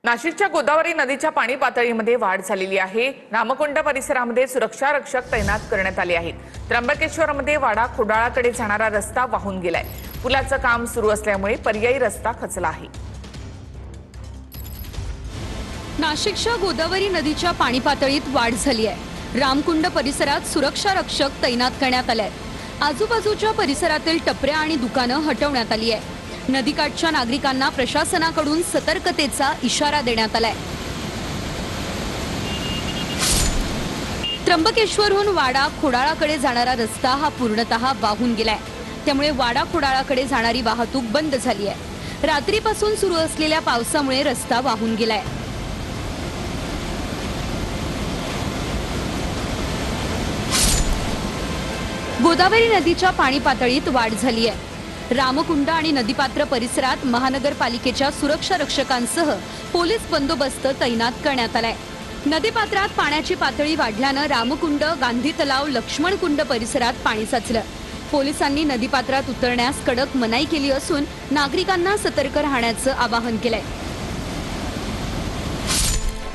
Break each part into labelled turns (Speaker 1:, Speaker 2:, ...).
Speaker 1: नाशिकच्या गोदावरी नदीच्या पाणी पातळीमध्ये वाढ झालेली आहे। रामकुंड परिसरामध्ये सुरक्षा रक्षक तैनात करण्यात आले आहेत। त्र्यंबकेश्वरमध्ये वाडा खोडाळाकडे जाणारा रस्ता वाहून गेलाय। पुलाचं काम सुरू असल्यामुळे पर्यायी रस्ता खचला आहे।
Speaker 2: नाशिकच्या गोदावरी नदीच्या पाणी पातळीत वाढ झाली आहे। रामकुंड परिसरात सुरक्षा रक्षक तैनात करण्यात आले आहेत। आजूबाजूच्या परिसरातील टपऱ्या आणि दुकानं हटवण्यात आली आहे। नदीकाठच्या नागरिकांना प्रशासनाकडून सतर्कतेचा इशारा देण्यात आलाय। त्र्यंबकेश्वरहून वाडा खोडाळाकडे जाणारा रस्ता हा पूर्णतः वाहून गेलाय। त्यामुळे वाडा खोडाळाकडे जाणारी वाहतूक बंद झाली आहे। रात्रीपासून सुरू असलेल्या पावसामुळे रस्ता वाहून गेलाय। गोदावरी नदीच्या पाणी पातळीत वाढ झाली आहे। रामकुंड आणि नदीपात्र परिसरात महानगरपालिकेच्या सुरक्षा रक्षकांसह पोलीस बंदोबस्त तैनात करण्यात आलाय। नदीपात्रात पाण्याची पातळी वाढल्यानं रामकुंड, गांधी तलाव, लक्ष्मणकुंड परिसरात पाणी साचलं। पोलिसांनी नदीपात्रात उतरण्यास कडक मनाई केली असून नागरिकांना सतर्क राहण्याचं आवाहन केलंय।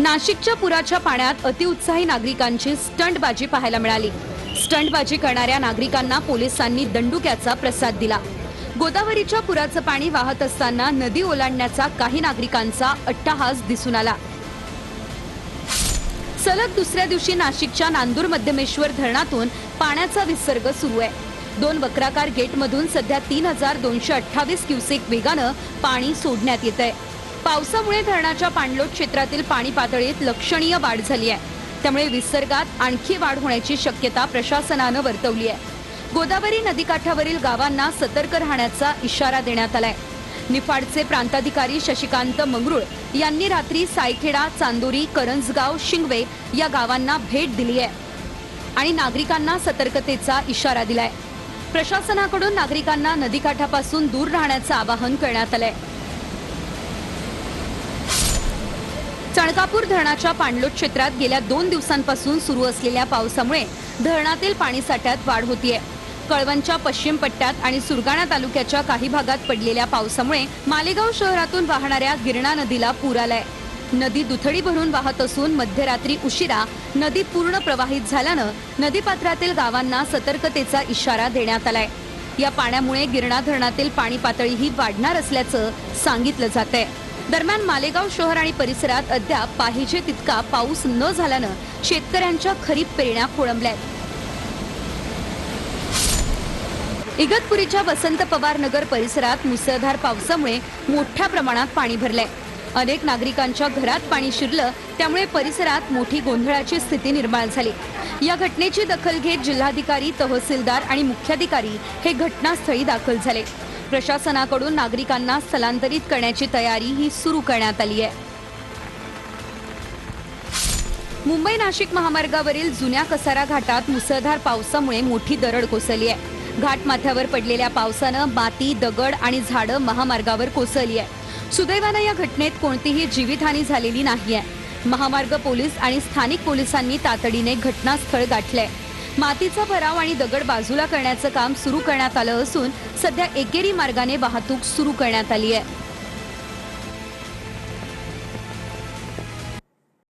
Speaker 2: नाशिकच्या पुराच्या पाण्यात अतिउत्साही नागरिकांची स्टंटबाजी पाहायला मिळाली। स्टंटबाजी करणाऱ्या नागरिकांना पोलिसांनी दंडुक्याचा प्रसाद दिला। गोदावरीच्या पुराचं पाणी वाहत असताना नदी ओलांडण्याचा काही नागरिकांचा अट्टाहास दिसून आला। सलग दुसऱ्या दिवशी नाशिकच्या नांदूर मध्यमेश्वर धरणातून पाण्याचा विसर्ग सुरू आहे। 2 वक्राकार गेटमधून सध्या 3228 क्युसेक वेगानं पाणी सोडण्यात येत आहे। पावसामुळे धरणाच्या पाणलोट क्षेत्रातील पाणी पातळीत लक्षणीय वाढ झाली आहे। त्यामुळे विसर्गात आणखी वाढ होण्याची शक्यता प्रशासनानं वर्तवली आहे। गोदावरी नदीकाठावरील गावांना सतर्क राहण्याचा इशारा देण्यात आलाय। निफाडचे प्रांताधिकारी शशिकांत मंगरुळ यांनी रात्री सायखेडा, चांदोरी, करंजगाव, शिंगवे या गावांना भेट दिली आहे आणि नागरिकांना सतर्कतेचा इशारा दिलाय। प्रशासनाकडून नागरिकांना नदीकाठापासून दूर राहण्याचं आवाहन करण्यात आलंय। चणकापूर धरणाच्या पाणलोट क्षेत्रात गेल्या 2 दिवसांपासून सुरू असलेल्या पावसामुळे धरणातील पाणीसाठ्यात वाढ होतीये। कळवणच्या पश्चिम पट्ट्यात आणि सुरगाणा तालुक्याच्या काही भागात पडलेल्या पावसामुळे मालेगाव शहरातून वाहणाऱ्या गिरणा नदीला पूर आलाय। नदी दुथडी भरून वाहत असून मध्यरात्री उशिरा नदी पूर्ण प्रवाहित झाल्यानं नदीपात्रातील गावांना सतर्कतेचा इशारा देण्यात आलाय। या पाण्यामुळे गिरणा धरणातील पाणी पातळीही वाढणार असल्याचं सांगितलं जातंय। दरम्यान मालेगाव शहर आणि परिसरात अद्याप पाहिजे तितका पाऊस न झाल्यानं शेतकऱ्यांच्या खरीप पेरण्या खोळंबल्यात। इगतपुरीच्या वसंत पवार नगर परिसरात मुसळधार पावसामुळे मोठ्या प्रमाणात पाणी भरलंय। अनेक नागरिकांच्या घरात पाणी शिरलं, त्यामुळे परिसरात मोठी गोंधळाची स्थिती निर्माण झाली। या घटनेची दखल घेत जिल्हाधिकारी, तहसीलदार आणि मुख्याधिकारी हे घटनास्थळी दाखल झाले। प्रशासनाकडून नागरिकांना स्थलांतरित करण्याची तयारी ही सुरू करण्यात आली आहे। मुंबई नाशिक महामार्गावरील जुन्या कसारा घाटात मुसळधार पावसामुळे मोठी दरड कोसळली आहे। घाट माथ्यावर पडलेल्या पावसानं माती, दगड आणि झाडं महामार्गावर कोसळली आहे। सुदैवानं या घटनेत कोणतीही जीवितहानी झालेली नाहीये। महामार्ग पोलीस आणि स्थानिक पोलिसांनी तातडीने घटनास्थळ गाठलंय। मातीचा भराव आणि दगड बाजूला करण्याचं काम सुरू करण्यात आलं असून सध्या एकेरी मार्गाने वाहतूक सुरू करण्यात आली आहे।